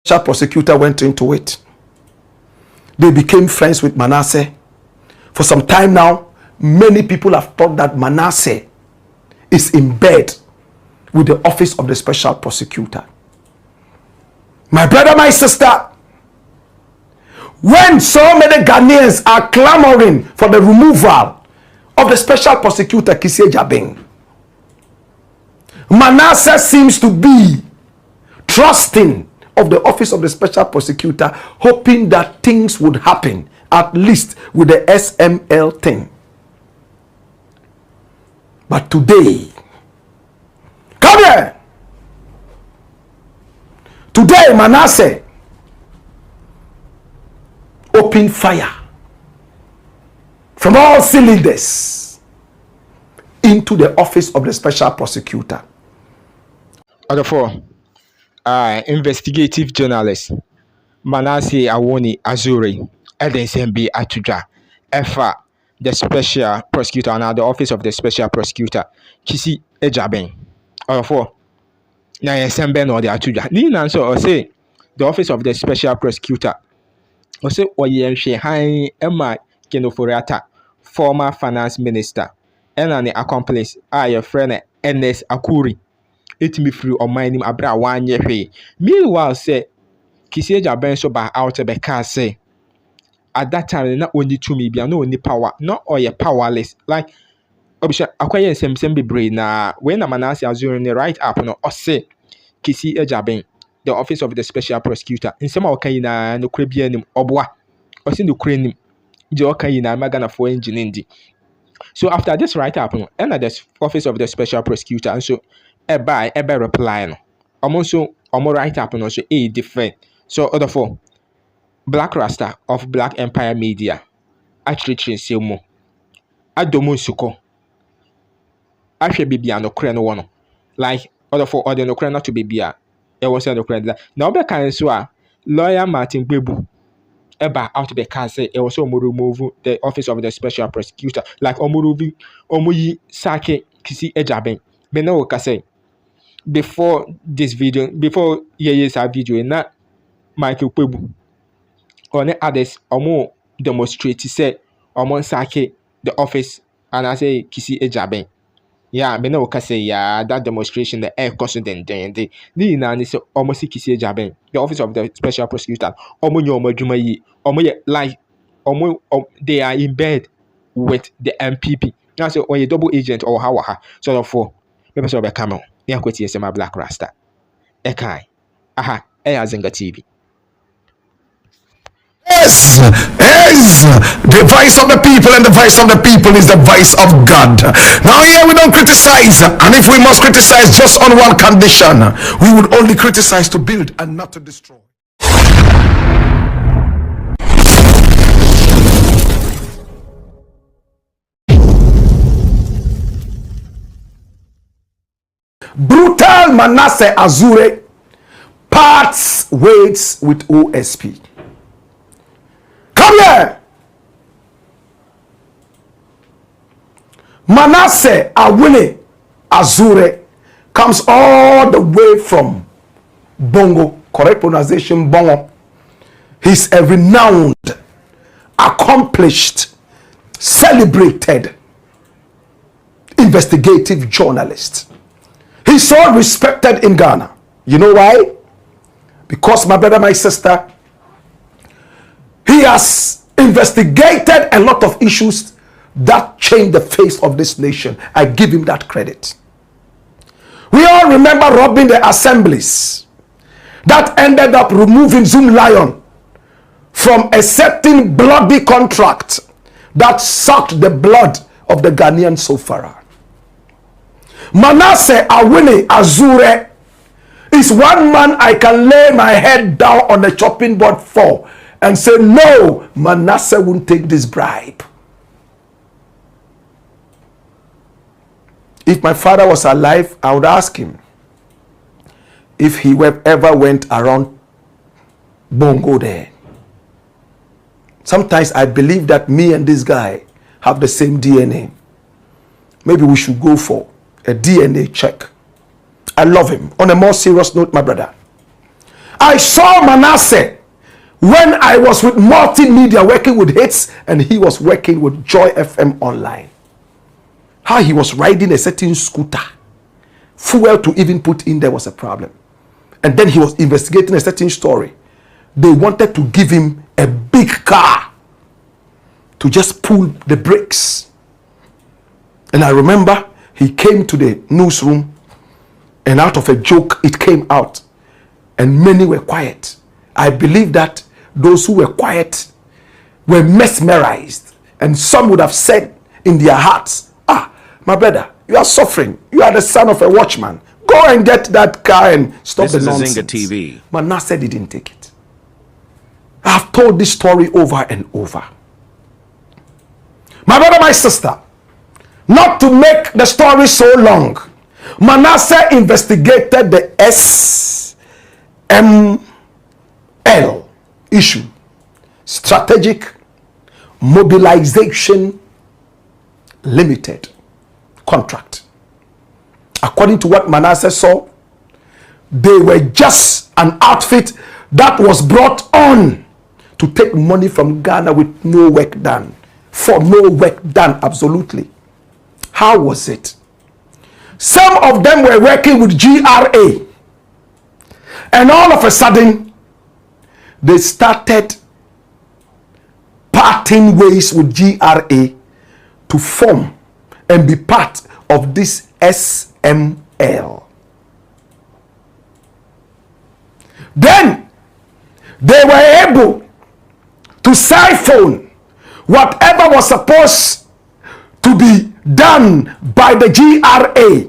special prosecutor went into it. They became friends with Manasseh. For some time now, many people have thought that Manasseh is in bed with the office of the special prosecutor. My brother, my sister, when so many Ghanaians are clamoring for the removal of the special prosecutor Kissie Jabeng, Manasseh seems to be trusting of the office of the special prosecutor, hoping that things would happen, at least with the SML thing. But today, come here. Today, Manasseh opened fire from all cylinders into the office of the special prosecutor. Other four, investigative journalist Manasseh Awoni Azure, Edensembe Atuja, EFA, the special prosecutor, and the office of the special prosecutor, Kissie Jabeng. Other four, na Edensembe no the Atuja. Nina so say the office of the special prosecutor. Ose Oyenhwe Han Emma Ofori-Atta, former finance minister, and an accomplice, your friend Ernest Akuri. It me free on my name abra 1 year. Meanwhile, say Kissie Jabeng so by out of the car say at that time not only to me be no only power, not all your powerless. Like Obisha acquire some be brain na when a Manasseh Azure in the right up no or say Kissie Jabeng, the office of the special prosecutor in some okaina no Caribbean obwa or sin the crane the okaina magana for engine indi. So after this right up and at the office of the special prosecutor and so a reply no almost right up and also a different. So other four Black Rasta of Black Empire Media actually change mo adomo suko ahwe bibia no kre no wono like other four other no kre not to bibia e was no kre that now be kan so a lawyer Martin Gbebu eba out be can say e was so remove the office of the special prosecutor like omuruvi omuyi sake Kissie Jabeng be no ka say before this video before years video na Michael Gbebu or others omo demonstrate say omo sake the office and I say Kissie Jabeng. Yeah, me no say yeah that demonstration the air cost then ni na ni say almost Kissie Jabeng, the office of the special prosecutor omo nyo omo dwuma yi omo like omo they are in bed with the MPP. Now say or a double agent or how so therefore me so be come on ya kweti say my Black Rasta ekai aha Zinga TV. Yes, the voice of the people, and the voice of the people is the voice of God. Now here we don't criticize, and if we must criticize just on one condition, we would only criticize to build and not to destroy. Brutal Manasseh Azure parts ways with OSP. Come here. Manasseh Awoni Azure comes all the way from Bongo, correct pronunciation, Bongo. He's a renowned, accomplished, celebrated investigative journalist. He's so respected in Ghana. You know why? Because, my brother, my sister, he has investigated a lot of issues that changed the face of this nation. I give him that credit. We all remember robbing the assemblies that ended up removing Zoom Lion from a certain bloody contract that sucked the blood of the Ghanaian Sofara. Manasseh Awoni Azure is one man I can lay my head down on the chopping board for and say, no, Manasseh won't take this bribe. If my father was alive, I would ask him if he ever went around Bongo there. Sometimes I believe that me and this guy have the same DNA. Maybe we should go for a DNA check. I love him. On a more serious note, my brother, I saw Manasseh when I was with multimedia working with Hits, and he was working with Joy FM Online. How he was riding a certain scooter. Fuel to even put in there was a problem. And then he was investigating a certain story. They wanted to give him a big car to just pull the brakes. And I remember he came to the newsroom, and out of a joke, it came out. And many were quiet. I believe that those who were quiet were mesmerized. And some would have said in their hearts, my brother, you are suffering. You are the son of a watchman. Go and get that car and stop the nonsense. This is Zinga TV. Manasseh didn't take it. I have told this story over and over. My brother, my sister, not to make the story so long, Manasseh investigated the SML issue, Strategic Mobilization Limited contract. According to what Manasseh saw, they were just an outfit that was brought on to take money from Ghana with no work done. For no work done, absolutely. How was it? Some of them were working with GRA, and all of a sudden they started parting ways with GRA to form and be part of this SML. Then they were able to siphon whatever was supposed to be done by the GRA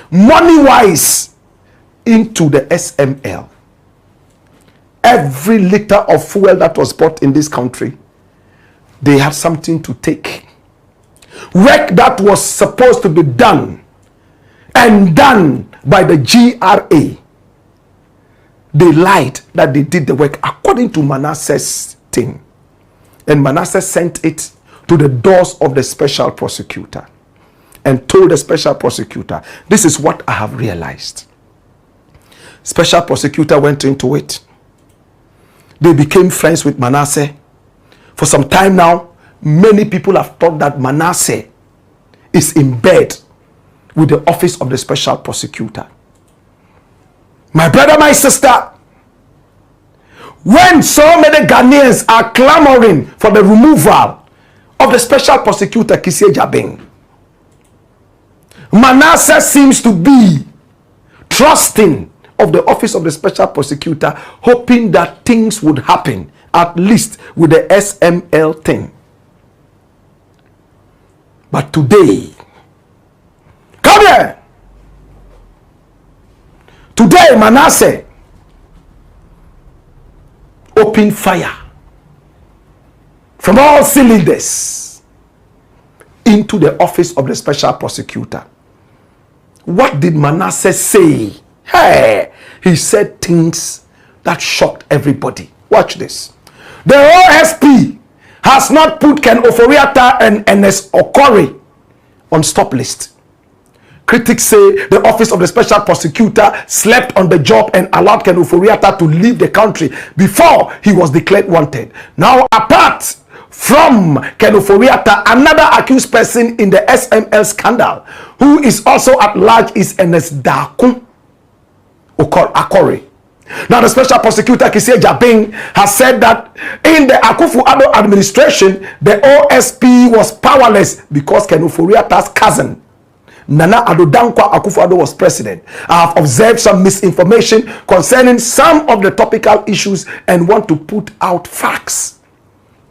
money-wise into the SML. Every liter of fuel that was bought in this country, they had something to take. Work that was supposed to be done and done by the GRA, they lied that they did the work according to Manasseh's thing. And Manasseh sent it to the doors of the special prosecutor and told the special prosecutor, this is what I have realized. Special prosecutor went into it. They became friends with Manasseh. For some time now, many people have thought that Manasseh is in bed with the office of the special prosecutor. My brother, my sister, when so many Ghanaians are clamoring for the removal of the special prosecutor Kissie Jabeng, Manasseh seems to be trusting of the office of the special prosecutor, hoping that things would happen, at least with the SML thing. But today, come here. Today, Manasseh opened fire from all cylinders into the office of the special prosecutor. What did Manasseh say? Hey, he said things that shocked everybody. Watch this. The OSP has not put Ken Ofori-Atta and NS Okori on stop list. Critics say the office of the special prosecutor slept on the job and allowed Ken Ofori-Atta to leave the country before he was declared wanted. Now, apart from Ken Ofori-Atta, another accused person in the SML scandal, who is also at large, is NS Dakun Akori. Now, the special prosecutor Kissie Jabeng has said that in the Akufo-Addo administration, the OSP was powerless because Ken Ofori-Atta's cousin Nana Addo Dankwa Akufo-Addo was president. I have observed some misinformation concerning some of the topical issues and want to put out facts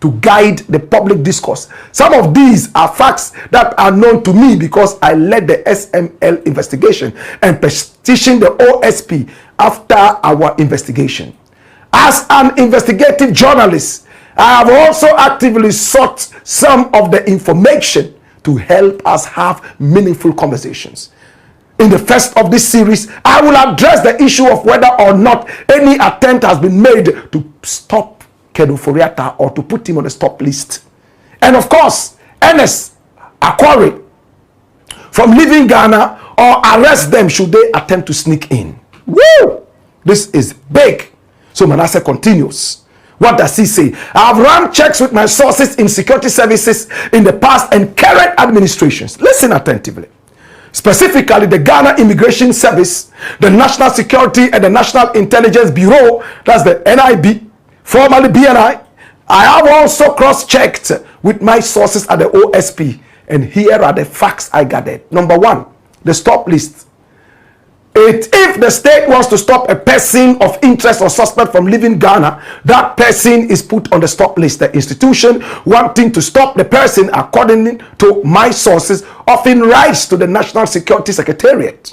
to guide the public discourse. Some of these are facts that are known to me because I led the SML investigation and petitioned the OSP after our investigation. As an investigative journalist, I have also actively sought some of the information to help us have meaningful conversations. In the first of this series, I will address the issue of whether or not any attempt has been made to stop Ken Ofori-Atta or to put him on the stop list. And of course, NS Akori from leaving Ghana or arrest them should they attempt to sneak in. Woo! This is big. So Manasseh continues. What does he say? I have run checks with my sources in security services in the past and current administrations. Listen attentively. Specifically, the Ghana Immigration Service, the National Security and the National Intelligence Bureau, that's the NIB, formerly BNI. I have also cross-checked with my sources at the OSP, and here are the facts I gathered. Number one, the stop list. If the state wants to stop a person of interest or suspect from leaving Ghana, that person is put on the stop list. The institution wanting to stop the person, according to my sources, often writes to the National Security Secretariat.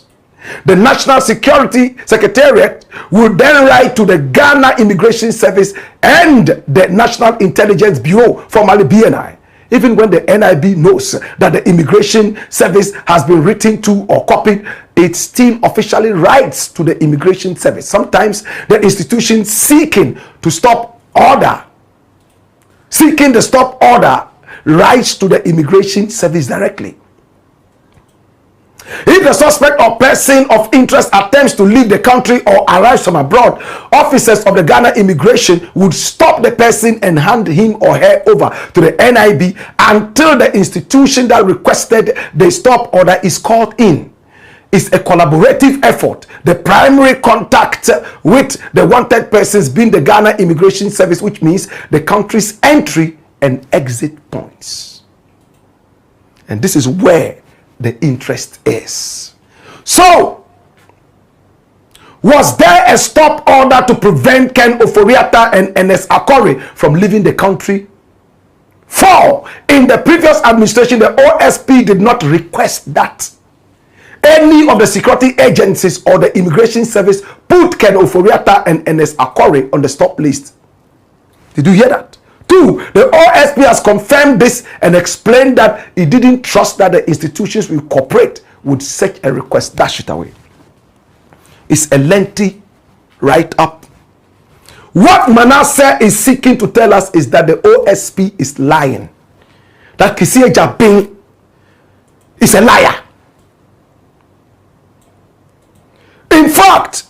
The National Security Secretariat will then write to the Ghana Immigration Service and the National Intelligence Bureau, formerly BNI. Even when the NIB knows that the Immigration Service has been written to or copied, it still officially writes to the Immigration Service. Sometimes the institution seeking the stop order writes to the Immigration Service directly. If the suspect or person of interest attempts to leave the country or arrives from abroad, officers of the Ghana Immigration would stop the person and hand him or her over to the NIB until the institution that requested the stop order is called in. It's a collaborative effort. The primary contact with the wanted persons being the Ghana Immigration Service, which means the country's entry and exit points. And this is where the interest is. So, was there a stop order to prevent Ken Ofori-Atta and Ernest Akori from leaving the country? 4. In the previous administration, the OSP did not request that any of the security agencies or the Immigration Service put Ken Ofori-Atta and Ernest Akori on the stop list. Did you hear that? 2. The OSP has confirmed this and explained that he didn't trust that the institutions will cooperate with such a request. Dash it away. It's a lengthy write-up. What Manasseh is seeking to tell us is that the OSP is lying. That Kissie Jabin is a liar. In fact,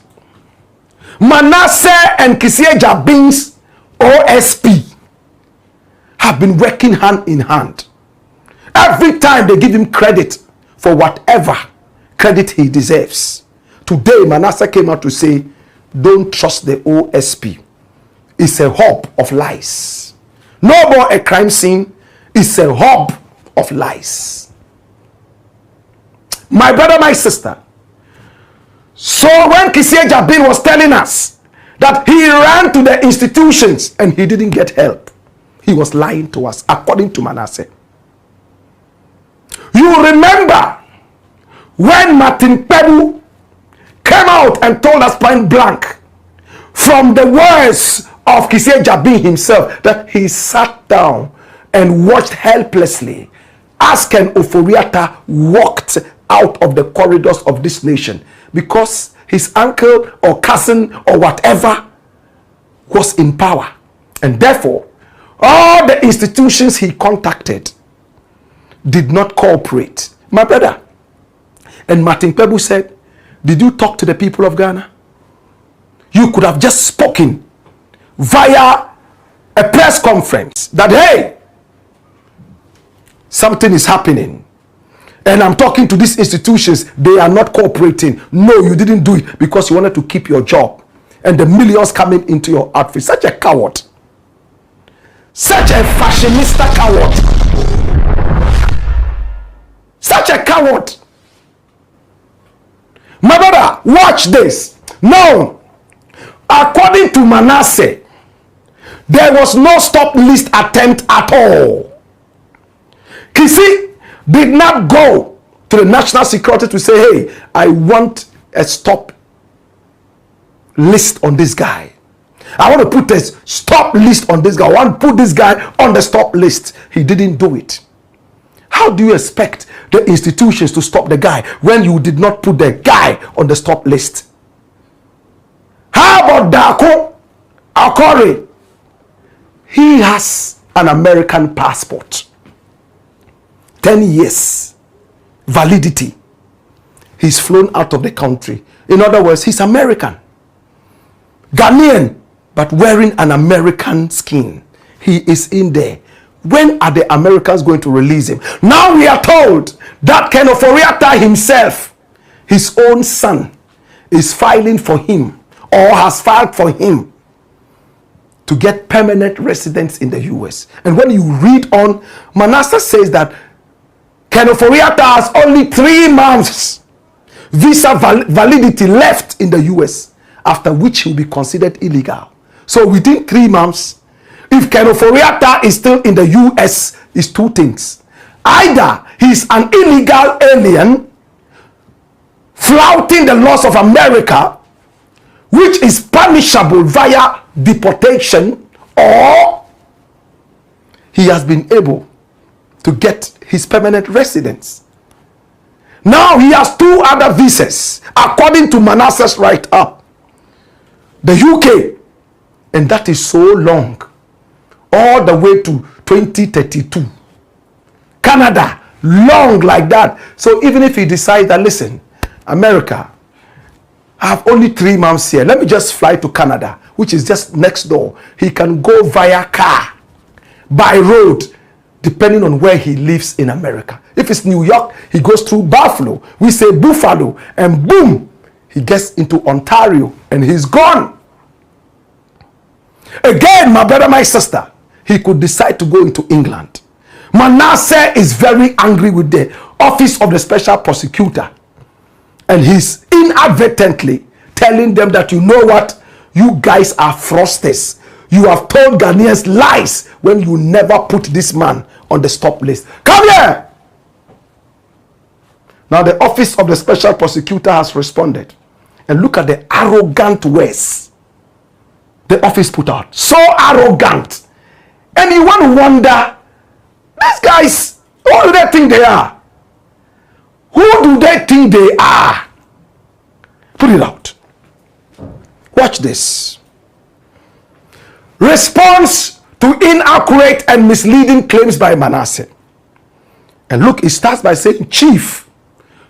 Manasseh and Kissie Jabin's OSP have been working hand in hand. Every time they give him credit for whatever credit he deserves. Today, Manasseh came out to say, don't trust the OSP. It's a hub of lies. No more a crime scene. It's a hub of lies. My brother, my sister. So when Kissie Jabin was telling us that he ran to the institutions and he didn't get help, he was lying to us, according to Manasseh. You remember when Martin Pebu came out and told us point blank from the words of Kissie Jabin himself that he sat down and watched helplessly as Ken Ofori-Atta walked out of the corridors of this nation because his uncle or cousin or whatever was in power, and therefore all the institutions he contacted did not cooperate. My brother, and Martin Pebu said, did you talk to the people of Ghana? You could have just spoken via a press conference that, hey, something is happening and I'm talking to these institutions, they are not cooperating. No, you didn't do it because you wanted to keep your job and the millions coming into your outfit. Such a coward. Such a fashionista coward. Such a coward. My brother, watch this. Now, according to Manasseh, there was no stop list attempt at all. Kissie did not go to the national security to say, hey, I want a stop list on this guy. I want to put a stop list on this guy. I want to put this guy on the stop list. He didn't do it. How do you expect the institutions to stop the guy when you did not put the guy on the stop list? How about Dako Akori? He has an American passport. 10 years validity. He's flown out of the country. In other words, he's American. Ghanaian but wearing an American skin. He is in there. When are the Americans going to release him? Now we are told that Ken Ofori-Atta himself, his own son, is filing for him, or has filed for him, to get permanent residence in the US. And when you read on, Manasseh says that Ken Ofori-Atta has only 3 months visa validity left in the US, after which he will be considered illegal. So within 3 months, if Ken Ofori-Atta is still in the US, is 2 things. Either he is an illegal alien flouting the laws of America, which is punishable via deportation, or he has been able to get his permanent residence. Now he has 2 other visas, according to Manasseh's write-up. The UK, and that is so long, all the way to 2032. Canada, long like that. So even if he decides that, listen, America, I have only 3 months here, let me just fly to Canada, which is just next door. He can go via car, by road, depending on where he lives in America. If it's New York, he goes through Buffalo. We say Buffalo, and boom, he gets into Ontario, and he's gone. Again, my brother, my sister, he could decide to go into England. Manasseh is very angry with the office of the special prosecutor, and he's inadvertently telling them that, you know what, you guys are fraudsters. You have told Ghanaians lies when you never put this man on the stop list. Come here! Now the office of the special prosecutor has responded. And look at the arrogant words the office put out. So arrogant. And you want to wonder, these guys, who do they think they are? Who do they think they are? Put it out. Watch this. Response to inaccurate and misleading claims by Manasseh. And look, it starts by saying, Chief,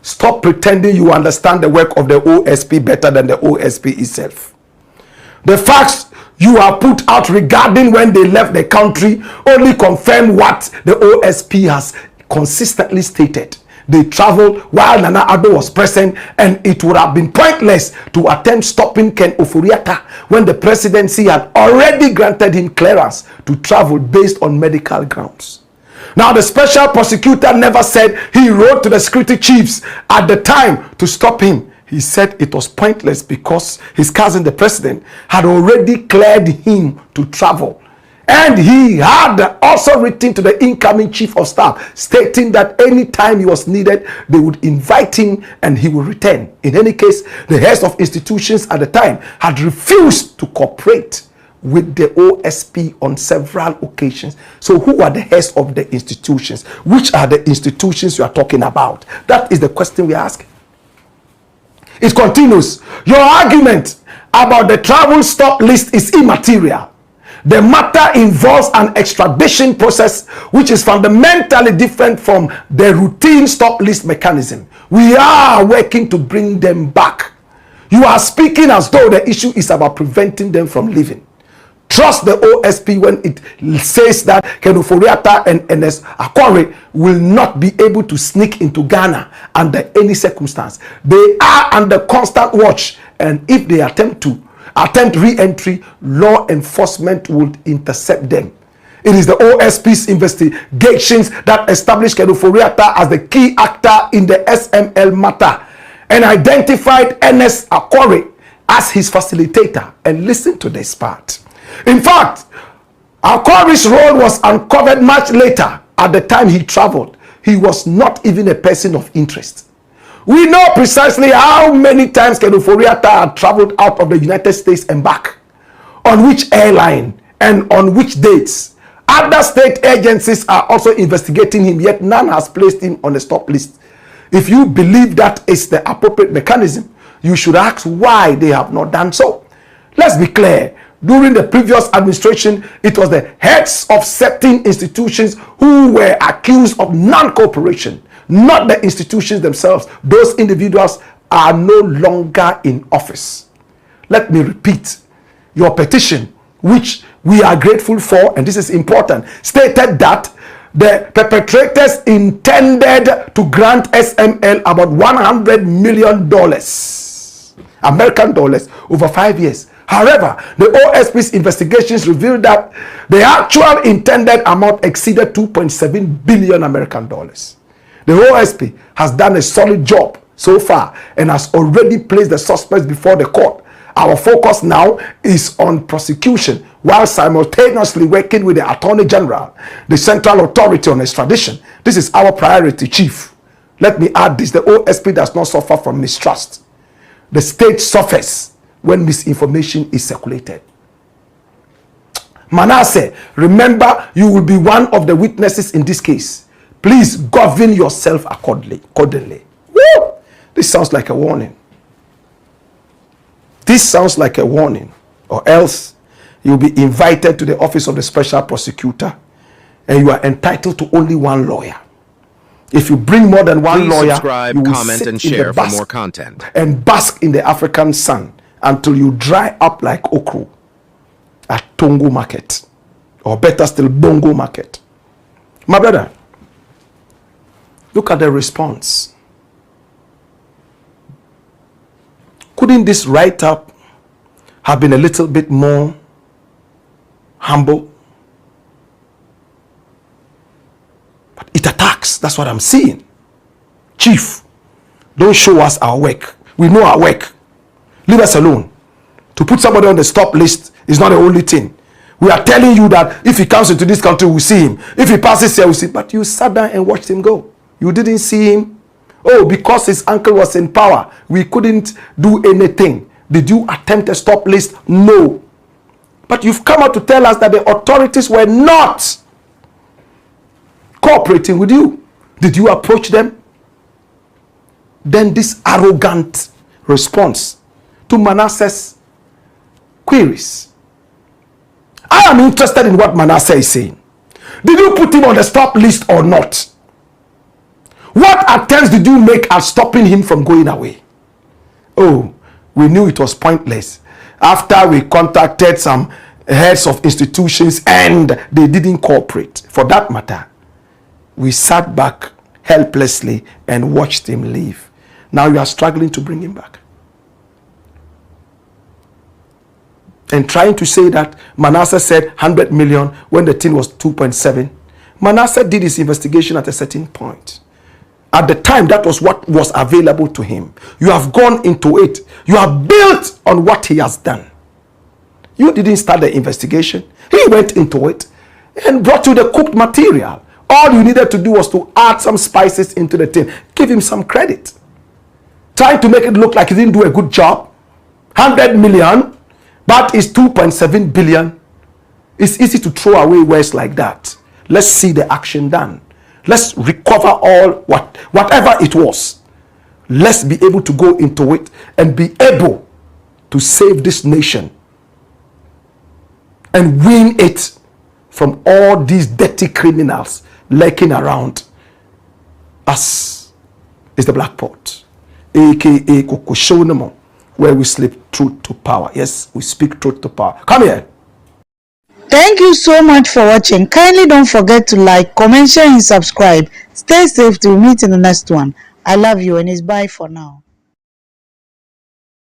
stop pretending you understand the work of the OSP better than the OSP itself. The facts you have put out regarding when they left the country only confirm what the OSP has consistently stated. They traveled while Nana Addo was present, and it would have been pointless to attempt stopping Ken Ofori-Atta when the presidency had already granted him clearance to travel based on medical grounds. Now, the special prosecutor never said he wrote to the security chiefs at the time to stop him. He said it was pointless because his cousin, the president, had already cleared him to travel. And he had also written to the incoming chief of staff, stating that anytime he was needed, they would invite him and he would return. In any case, the heads of institutions at the time had refused to cooperate with the OSP on several occasions. So who are the heads of the institutions? Which are the institutions you are talking about? That is the question we ask. It continues. Your argument about the travel stop list is immaterial. The matter involves an extradition process which is fundamentally different from the routine stop list mechanism. We are working to bring them back. You are speaking as though the issue is about preventing them from leaving. Trust the OSP when it says that Ken Ofori-Atta and NS Akore will not be able to sneak into Ghana under any circumstance. They are under constant watch, and if they attempt re-entry, law enforcement would intercept them. It is the OSP's investigations that established Ken Ofori-Atta as the key actor in the SML matter and identified NS Akore as his facilitator. And listen to this part. In fact, Akore's role was uncovered much later. At the time he traveled, he was not even a person of interest. We know precisely how many times Ken Ofori-Atta had traveled out of the United States and back, on which airline and on which dates. Other state agencies are also investigating him, yet none has placed him on the stop list. If you believe that is the appropriate mechanism, you should ask why they have not done so. Let's be clear. During the previous administration, it was the heads of certain institutions who were accused of non-cooperation, not the institutions themselves. Those individuals are no longer in office. Let me repeat. Your petition which we are grateful for, and this is important, stated that the perpetrators intended to grant SML about $100 million, American dollars, over 5 years. However, the OSP's investigations revealed that the actual intended amount exceeded 2.7 billion American dollars. The OSP has done a solid job so far and has already placed the suspects before the court. Our focus now is on prosecution while simultaneously working with the Attorney General, the Central Authority on Extradition. This is our priority, Chief. Let me add this: the OSP does not suffer from mistrust. The state suffers when misinformation is circulated. Manasseh, remember, you will be one of the witnesses in this case. Please govern yourself accordingly. Woo! This sounds like a warning. This sounds like a warning, or else you'll be invited to the office of the special prosecutor and you are entitled to only one lawyer. If you bring more than one lawyer, subscribe, you will comment, sit and in share the for more content. and bask in the African sun until you dry up like okra at Tongo market, or better still, Bongo market. My brother, look at the response. Couldn't this write-up have been a little bit more humble? But it attacks. That's what I'm seeing. Chief, don't show us our work. We know our work. Leave us alone. To put somebody on the stop list is not the only thing. We are telling you that if he comes into this country, we'll see him. If he passes here, we'll see him. But you sat down and watched him go. You didn't see him. Oh, because his uncle was in power, we couldn't do anything. Did you attempt a stop list? No. But you've come out to tell us that the authorities were not cooperating with you. Did you approach them? Then this arrogant response to Manasseh's queries. I am interested in what Manasseh is saying. Did you put him on the stop list or not? What attempts did you make at stopping him from going away? Oh, we knew it was pointless. After we contacted some heads of institutions and they didn't cooperate. For that matter, we sat back helplessly and watched him leave. Now you are struggling to bring him back. And trying to say that Manasseh said 100 million when the thing was 2.7. Manasseh did his investigation at a certain point. At the time, that was what was available to him. You have gone into it. You have built on what he has done. You didn't start the investigation. He went into it and brought you the cooked material. All you needed to do was to add some spices into the thing. Give him some credit. Trying to make it look like he didn't do a good job. 100 million, but it's 2.7 billion. It's easy to throw away words like that. Let's see the action done. Let's recover all whatever it was. Let's be able to go into it and be able to save this nation and win it from all these dirty criminals lurking around us. Is the Black Pot, aka Kokoshonemo, where we sleep truth to power. Yes, we speak truth to power. Come here. Thank you so much for watching. Kindly don't forget to like, comment, share and subscribe. Stay safe till we meet in the next one. I love you and it's bye for now.